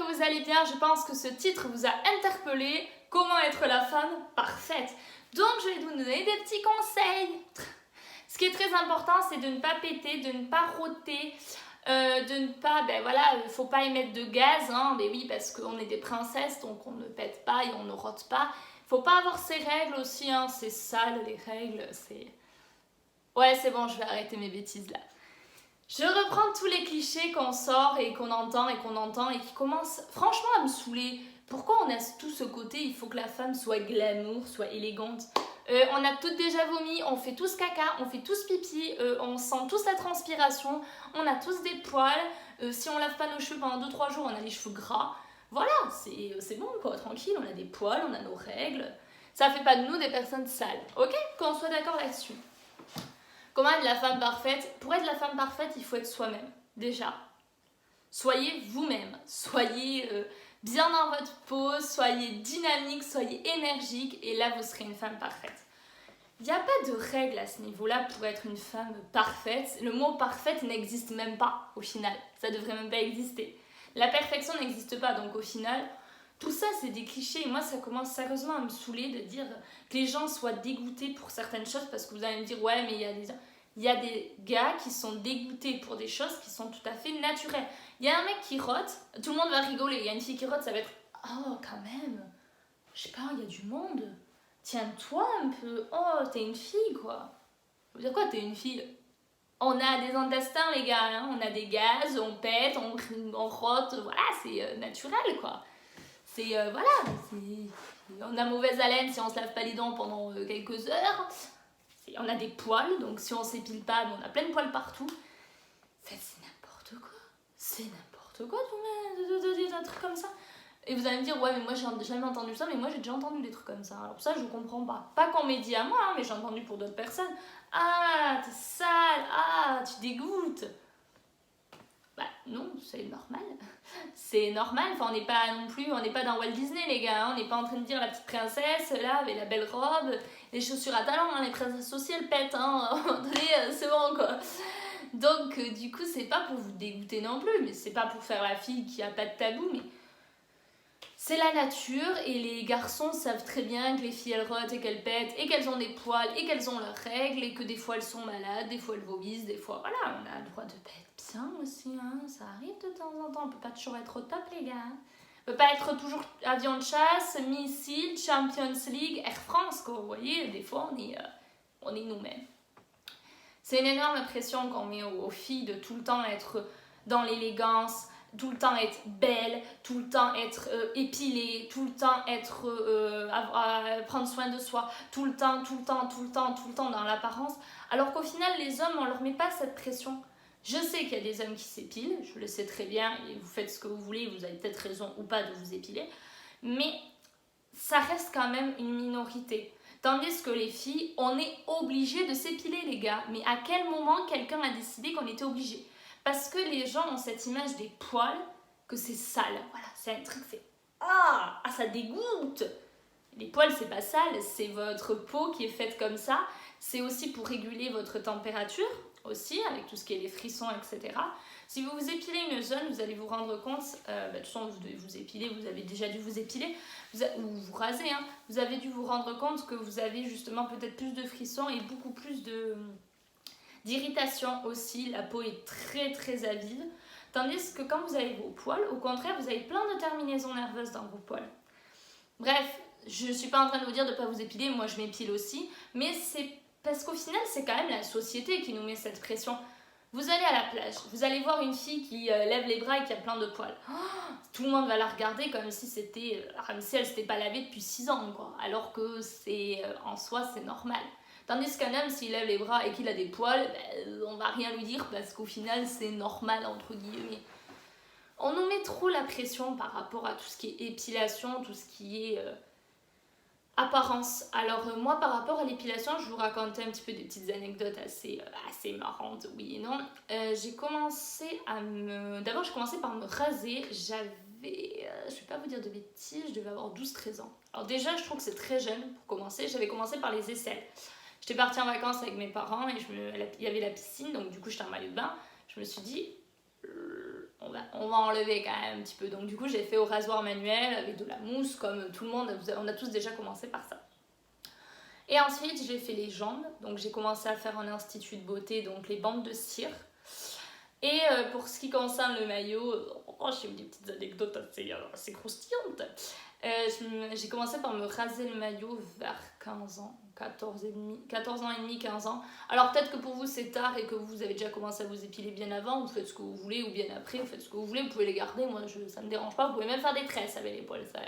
que vous allez bien, je pense que ce titre vous a interpellé. Comment être la femme parfaite? Donc je vais vous donner des petits conseils. Ce qui est très important, c'est de ne pas péter, de ne pas rôter, de ne pas, faut pas émettre de gaz, hein, mais oui, parce qu'on est des princesses, donc on ne pète pas et on ne rote pas. Faut pas avoir ses règles aussi, hein, c'est sale les règles, c'est... Ouais, c'est bon, je vais arrêter mes bêtises là. Je reprends tous les clichés qu'on sort et qu'on entend et qui commencent franchement à me saouler. Pourquoi on a tout ce côté, il faut que la femme soit glamour, soit élégante. On a toutes déjà vomi, on fait tous caca, on fait tous pipi, on sent tous la transpiration, on a tous des poils. Si on lave pas nos cheveux pendant 2-3 jours, on a les cheveux gras. Voilà, c'est bon quoi, tranquille, on a des poils, on a nos règles. Ça fait pas de nous des personnes sales, ok? Qu'on soit d'accord là-dessus. Comment être la femme parfaite? Pour être la femme parfaite, il faut être soi-même, déjà. Soyez vous-même, soyez bien dans votre peau, soyez dynamique, soyez énergique, et là, vous serez une femme parfaite. Il n'y a pas de règle à ce niveau-là pour être une femme parfaite. Le mot parfaite n'existe même pas, au final. Ça devrait même pas exister. La perfection n'existe pas, donc au final... Tout ça, c'est des clichés. Et moi, ça commence sérieusement à me saouler de dire que les gens soient dégoûtés pour certaines choses parce que vous allez me dire, ouais, mais il y a des gars qui sont dégoûtés pour des choses qui sont tout à fait naturelles. Il y a un mec qui rote, tout le monde va rigoler. Il y a une fille qui rote, ça va être, oh, quand même, je sais pas, il y a du monde. Tiens-toi un peu. Oh, t'es une fille, quoi. Ça veut dire quoi, t'es une fille? On a des intestins, les gars. Hein, on a des gaz, on pète, on rote. Voilà, c'est naturel, quoi. C'est, on a mauvaise haleine si on se lave pas les dents pendant quelques heures. On a des poils, donc si on s'épile pas, on a plein de poils partout. C'est n'importe quoi. C'est n'importe quoi de dire un truc comme ça. Et vous allez me dire, ouais, mais moi j'ai jamais entendu ça, mais moi j'ai déjà entendu des trucs comme ça. Alors ça, je comprends pas. Pas qu'on m'ait dit à moi, hein, mais j'ai entendu pour d'autres personnes. Ah, t'es sale, ah, tu dégoûtes. Bah non, c'est normal. C'est normal, enfin on n'est pas non plus, on n'est pas dans Walt Disney les gars, hein. On n'est pas en train de dire la petite princesse là avec la belle robe, les chaussures à talons, hein. Les princesses aussi elles pètent, hein. C'est bon quoi. Donc du coup c'est pas pour vous dégoûter non plus, mais c'est pas pour faire la fille qui a pas de tabou, mais c'est la nature et les garçons savent très bien que les filles elles rotent et qu'elles pètent et qu'elles ont des poils et qu'elles ont leurs règles et que des fois elles sont malades, des fois elles vomissent, des fois voilà, on a le droit de pète bien aussi, hein, ça arrive de temps en temps, on peut pas toujours être au top les gars. Hein. On peut pas être toujours avion de chasse, missile, Champions League, Air France quoi, vous voyez, des fois on est nous-mêmes. C'est une énorme pression qu'on met aux filles de tout le temps être dans l'élégance, tout le temps être belle, tout le temps être épilée, tout le temps être prendre soin de soi, tout le temps dans l'apparence. Alors qu'au final, les hommes, on leur met pas cette pression. Je sais qu'il y a des hommes qui s'épilent, je le sais très bien, et vous faites ce que vous voulez, vous avez peut-être raison ou pas de vous épiler, mais ça reste quand même une minorité. Tandis que les filles, on est obligé de s'épiler les gars. Mais à quel moment quelqu'un a décidé qu'on était obligé? Parce que les gens ont cette image des poils, que c'est sale. Voilà, c'est un truc, c'est... Ah, ça dégoûte. Les poils, c'est pas sale, c'est votre peau qui est faite comme ça. C'est aussi pour réguler votre température, aussi, avec tout ce qui est les frissons, etc. Si vous vous épilez une zone, vous allez vous rendre compte, de toute façon, vous devez vous épiler, vous avez déjà dû vous épiler, ou vous raser, hein, vous avez dû vous rendre compte que vous avez justement peut-être plus de frissons et beaucoup plus d'irritation aussi. La peau est très très avide. Tandis que quand vous avez vos poils, au contraire, vous avez plein de terminaisons nerveuses dans vos poils. Bref, je ne suis pas en train de vous dire de ne pas vous épiler, moi je m'épile aussi, mais c'est parce qu'au final, c'est quand même la société qui nous met cette pression. Vous allez à la plage, vous allez voir une fille qui lève les bras et qui a plein de poils. Oh, tout le monde va la regarder comme si c'était, comme si elle s'était pas lavée depuis 6 ans, quoi. Alors que c'est, en soi, c'est normal. Tandis qu'un homme, s'il lève les bras et qu'il a des poils, on va rien lui dire parce qu'au final, c'est normal, entre guillemets. On nous met trop la pression par rapport à tout ce qui est épilation, tout ce qui est apparence. Alors moi, par rapport à l'épilation, je vous racontais un petit peu des petites anecdotes assez marrantes, oui et non. J'ai commencé D'abord, j'ai commencé par me raser. J'avais, je vais pas vous dire de bêtises, je devais avoir 12-13 ans. Alors déjà, je trouve que c'est très jeune pour commencer. J'avais commencé par les aisselles. J'étais partie en vacances avec mes parents et il y avait la piscine, donc du coup, j'étais en maillot de bain. Je me suis dit, on va enlever quand même un petit peu. Donc du coup, j'ai fait au rasoir manuel avec de la mousse, comme tout le monde, on a tous déjà commencé par ça. Et ensuite, j'ai fait les jambes. Donc j'ai commencé à faire un institut de beauté, donc les bandes de cire. Et pour ce qui concerne le maillot, j'ai eu des petites anecdotes assez croustillantes. J'ai commencé par me raser le maillot vers 15 ans, 14 ans et demi, 15 ans. Alors peut-être que pour vous c'est tard et que vous avez déjà commencé à vous épiler bien avant, vous faites ce que vous voulez, ou bien après, vous faites ce que vous voulez, vous pouvez les garder, moi ça me dérange pas, vous pouvez même faire des tresses avec les poils, ça,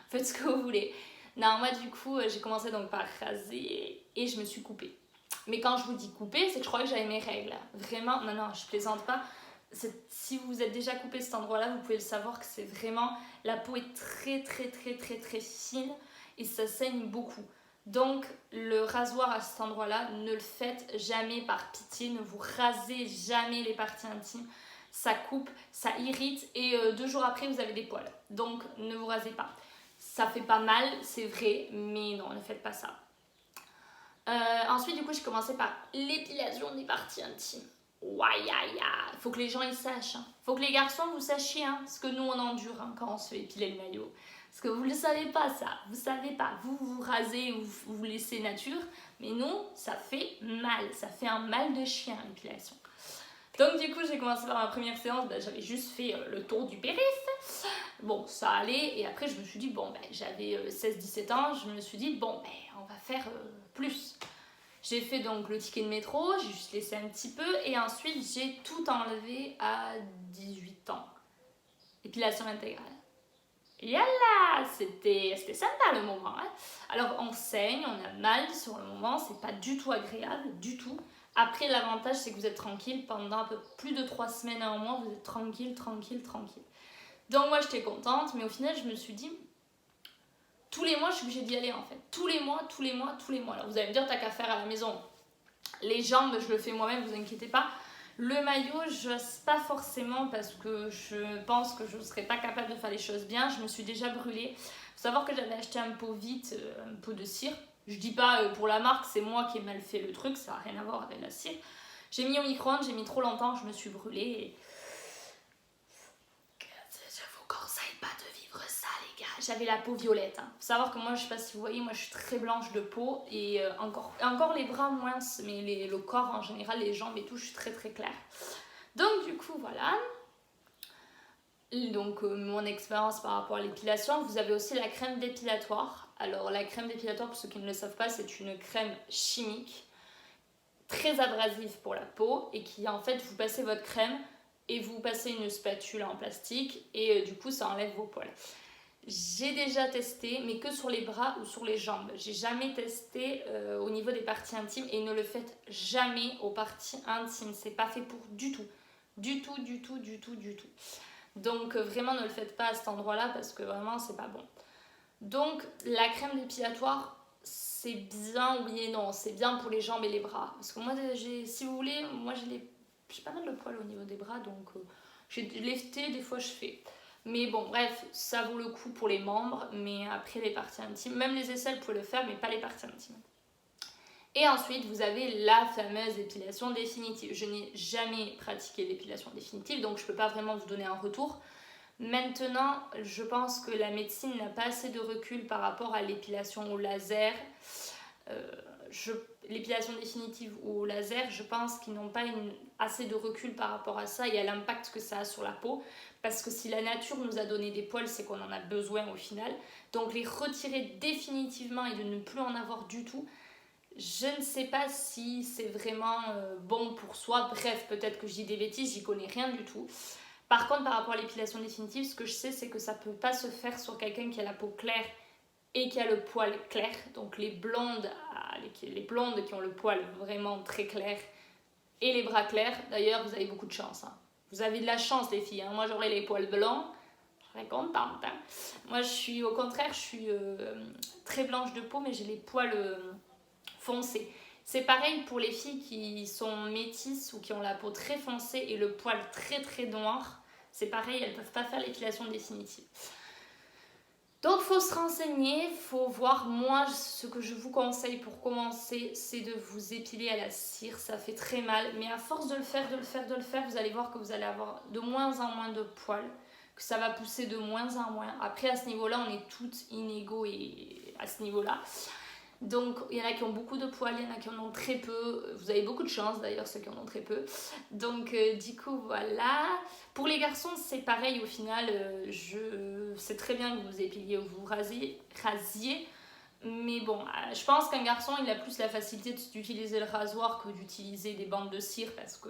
faites ce que vous voulez. Non, moi du coup j'ai commencé donc par raser et je me suis coupée. Mais quand je vous dis couper, c'est que je croyais que j'avais mes règles. Vraiment, non, je plaisante pas. Si vous êtes déjà coupé cet endroit-là, vous pouvez le savoir que c'est vraiment... La peau est très fine et ça saigne beaucoup. Donc, le rasoir à cet endroit-là, ne le faites jamais par pitié. Ne vous rasez jamais les parties intimes. Ça coupe, ça irrite et 2 jours après, vous avez des poils. Donc, ne vous rasez pas. Ça fait pas mal, c'est vrai, mais non, ne faites pas ça. Ensuite, du coup, j'ai commencé par l'épilation des parties intimes. Il faut que les gens ils sachent. Faut que les garçons vous sachiez ce que nous on endure quand on se fait épiler le maillot. Parce que vous ne le savez pas ça. Vous savez pas. Vous vous rasez ou vous laissez nature. Mais nous, ça fait mal. Ça fait un mal de chien l'épilation. Donc du coup, j'ai commencé par ma première séance. J'avais juste fait le tour du périph'. Bon, ça allait. Et après, je me suis dit, j'avais 16-17 ans. Je me suis dit, on va faire plus. J'ai fait donc le ticket de métro, j'ai juste laissé un petit peu et ensuite j'ai tout enlevé à 18 ans. Épilation intégrale. Yalla, c'était sympa le moment. Alors on saigne, on a mal sur le moment, c'est pas du tout agréable, du tout. Après l'avantage c'est que vous êtes tranquille pendant un peu plus de 3 semaines à un mois, vous êtes tranquille. Donc moi j'étais contente, mais au final je me suis dit... Tous les mois, je suis obligée d'y aller en fait. Tous les mois. Alors vous allez me dire, t'as qu'à faire à la maison. Les jambes, je le fais moi-même, vous inquiétez pas. Le maillot, je n'ose pas forcément parce que je pense que je ne serais pas capable de faire les choses bien. Je me suis déjà brûlée. Il faut savoir que j'avais acheté un pot vite, un pot de cire. Je dis pas pour la marque, c'est moi qui ai mal fait le truc, ça n'a rien à voir avec la cire. J'ai mis au micro-ondes, j'ai mis trop longtemps, je me suis brûlée. Et... J'avais la peau violette. Faut savoir que moi, je sais pas si vous voyez, moi je suis très blanche de peau et encore les bras moins, mais le corps en général, les jambes et tout, je suis très claire. Donc du coup, voilà. Donc mon expérience par rapport à l'épilation, vous avez aussi la crème dépilatoire. Alors la crème dépilatoire, pour ceux qui ne le savent pas, c'est une crème chimique très abrasive pour la peau et qui en fait, vous passez votre crème et vous passez une spatule en plastique et du coup, ça enlève vos poils. J'ai déjà testé, mais que sur les bras ou sur les jambes. J'ai jamais testé au niveau des parties intimes et ne le faites jamais aux parties intimes. C'est pas fait pour du tout. Du tout. Donc vraiment ne le faites pas à cet endroit-là parce que vraiment c'est pas bon. Donc la crème dépilatoire, c'est bien, oui et non. C'est bien pour les jambes et les bras. Parce que moi, si vous voulez, moi j'ai pas mal de poils au niveau des bras, donc j'ai l'été, des fois je fais. Mais bon, bref, ça vaut le coup pour les membres, mais après les parties intimes, même les aisselles, vous pouvez le faire, mais pas les parties intimes. Et ensuite, vous avez la fameuse épilation définitive. Je n'ai jamais pratiqué l'épilation définitive, donc je ne peux pas vraiment vous donner un retour. Maintenant, je pense que la médecine n'a pas assez de recul par rapport à l'épilation au laser. L'épilation définitive ou au laser, je pense qu'ils n'ont pas assez de recul par rapport à ça et à l'impact que ça a sur la peau. Parce que si la nature nous a donné des poils, c'est qu'on en a besoin au final. Donc les retirer définitivement et de ne plus en avoir du tout, je ne sais pas si c'est vraiment bon pour soi. Bref, peut-être que je dis des bêtises, j'y connais rien du tout. Par contre, par rapport à l'épilation définitive, ce que je sais, c'est que ça ne peut pas se faire sur quelqu'un qui a la peau claire et qui a le poil clair. Donc les blondes qui ont le poil vraiment très clair et les bras clairs, d'ailleurs, vous avez beaucoup de chance. Vous avez de la chance les filles. Moi j'aurais les poils blancs, je serais contente. Moi au contraire, je suis très blanche de peau, mais j'ai les poils foncés. C'est pareil pour les filles qui sont métisses ou qui ont la peau très foncée et le poil très noir. C'est pareil, elles ne peuvent pas faire l'épilation définitive. Donc faut se renseigner, faut voir. Moi ce que je vous conseille pour commencer, c'est de vous épiler à la cire. Ça fait très mal, mais à force de le faire, vous allez voir que vous allez avoir de moins en moins de poils, que ça va pousser de moins en moins. Après à ce niveau-là, on est toutes inégaux et à ce niveau-là. Donc il y en a qui ont beaucoup de poils, il y en a qui en ont très peu. Vous avez beaucoup de chance d'ailleurs, ceux qui en ont très peu. Donc du coup voilà. Pour les garçons c'est pareil au final. C'est très bien que vous épiliez ou vous rasiez. Mais bon, je pense qu'un garçon il a plus la facilité d'utiliser le rasoir que d'utiliser des bandes de cire parce que...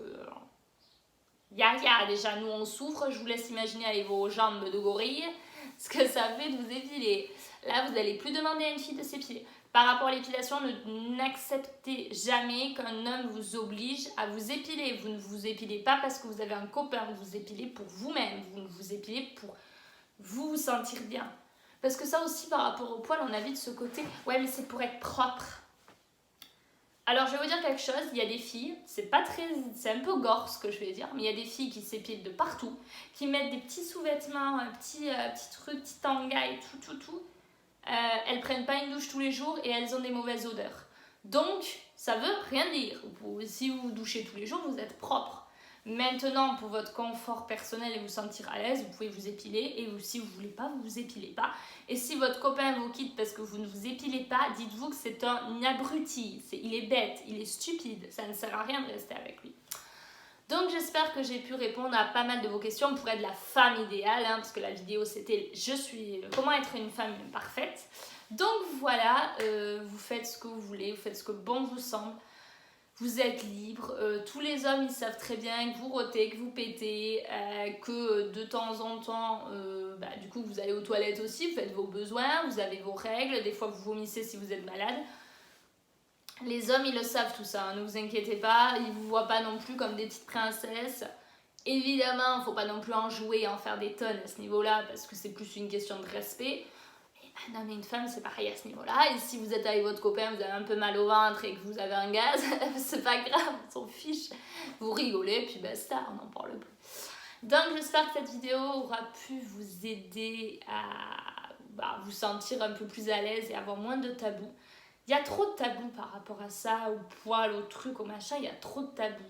déjà nous on souffre. Je vous laisse imaginer avec vos jambes de gorille ce que ça fait de vous épiler. Là vous n'allez plus demander à une fille de s'épiler. Par rapport à l'épilation, n'acceptez jamais qu'un homme vous oblige à vous épiler. Vous ne vous épilez pas parce que vous avez un copain, vous vous épilez pour vous-même. Vous vous épilez pour vous sentir bien. Parce que ça aussi, par rapport au poil, on a vite ce côté, ouais mais c'est pour être propre. Alors je vais vous dire quelque chose, il y a des filles, c'est un peu gore ce que je vais dire, mais il y a des filles qui s'épilent de partout, qui mettent des petits sous-vêtements, petits trucs, petits tangas et tout. Elles prennent pas une douche tous les jours et elles ont des mauvaises odeurs. Donc, ça veut rien dire. Si vous vous douchez tous les jours, vous êtes propre. Maintenant, pour votre confort personnel et vous sentir à l'aise, vous pouvez vous épiler. Et si vous voulez pas, vous vous épilez pas. Et si votre copain vous quitte parce que vous ne vous épilez pas, dites-vous que c'est un abruti. Il est bête, il est stupide. Ça ne sert à rien de rester avec lui. Donc j'espère que j'ai pu répondre à pas mal de vos questions pour être la femme idéale, parce que la vidéo c'était comment être une femme parfaite. Donc voilà, vous faites ce que vous voulez, vous faites ce que bon vous semble, vous êtes libre. Tous les hommes ils savent très bien que vous rôtez, que vous pétez, que de temps en temps, du coup vous allez aux toilettes aussi, vous faites vos besoins, vous avez vos règles, des fois vous vomissez si vous êtes malade. Les hommes, ils le savent tout ça, ne vous inquiétez pas, ils ne vous voient pas non plus comme des petites princesses. Évidemment, il ne faut pas non plus en jouer et en faire des tonnes à ce niveau-là, parce que c'est plus une question de respect. Mais un homme et une femme, c'est pareil à ce niveau-là. Et si vous êtes avec votre copain, vous avez un peu mal au ventre et que vous avez un gaz, c'est pas grave, on s'en fiche. Vous rigolez, puis basta, on n'en parle plus. Donc j'espère que cette vidéo aura pu vous aider à vous sentir un peu plus à l'aise et avoir moins de tabous. Il y a trop de tabous par rapport à ça, au poil, au truc, au machin, il y a trop de tabous.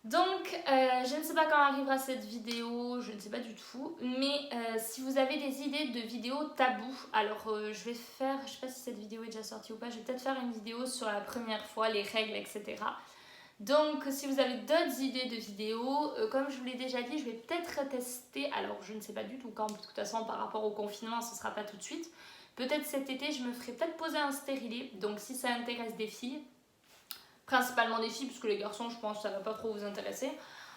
Donc, je ne sais pas quand arrivera cette vidéo, je ne sais pas du tout, mais si vous avez des idées de vidéos tabous, alors je vais faire, je ne sais pas si cette vidéo est déjà sortie ou pas, je vais peut-être faire une vidéo sur la première fois, les règles, etc. Donc, si vous avez d'autres idées de vidéos, comme je vous l'ai déjà dit, je vais peut-être tester, alors je ne sais pas du tout quand, parce que de toute façon, par rapport au confinement, ce ne sera pas tout de suite. Peut-être cet été, je me ferai peut-être poser un stérilet. Donc si ça intéresse des filles, principalement des filles, parce que les garçons, je pense que ça ne va pas trop vous intéresser.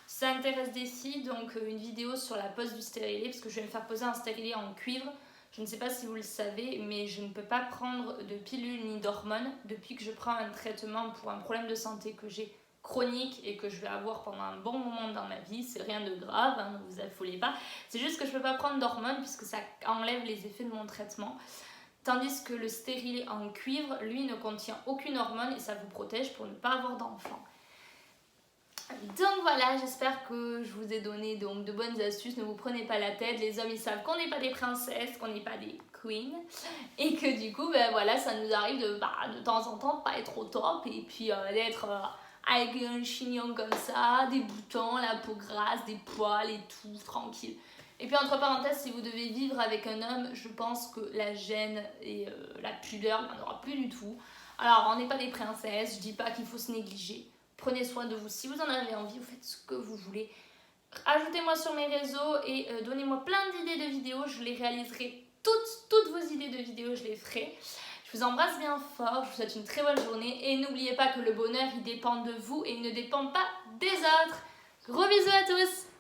Si ça intéresse des filles, donc une vidéo sur la pose du stérilet, parce que je vais me faire poser un stérilet en cuivre. Je ne sais pas si vous le savez, mais je ne peux pas prendre de pilules ni d'hormones depuis que je prends un traitement pour un problème de santé que j'ai chronique et que je vais avoir pendant un bon moment dans ma vie. C'est rien de grave, ne vous affolez pas. C'est juste que je ne peux pas prendre d'hormones puisque ça enlève les effets de mon traitement. Tandis que le stérilet en cuivre, lui, ne contient aucune hormone et ça vous protège pour ne pas avoir d'enfant. Donc voilà, j'espère que je vous ai donné donc de bonnes astuces. Ne vous prenez pas la tête. Les hommes, ils savent qu'on n'est pas des princesses, qu'on n'est pas des queens. Et que du coup, voilà, ça nous arrive de temps en temps de pas être au top. Et puis d'être avec un chignon comme ça, des boutons, la peau grasse, des poils et tout, tranquille. Et puis entre parenthèses, si vous devez vivre avec un homme, je pense que la gêne et la pudeur, il n'y en aura plus du tout. Alors, on n'est pas des princesses, je dis pas qu'il faut se négliger. Prenez soin de vous. Si vous en avez envie, vous faites ce que vous voulez. Ajoutez-moi sur mes réseaux et donnez-moi plein d'idées de vidéos. Je les réaliserai toutes vos idées de vidéos, je les ferai. Je vous embrasse bien fort, je vous souhaite une très bonne journée. Et n'oubliez pas que le bonheur, il dépend de vous et il ne dépend pas des autres. Gros bisous à tous!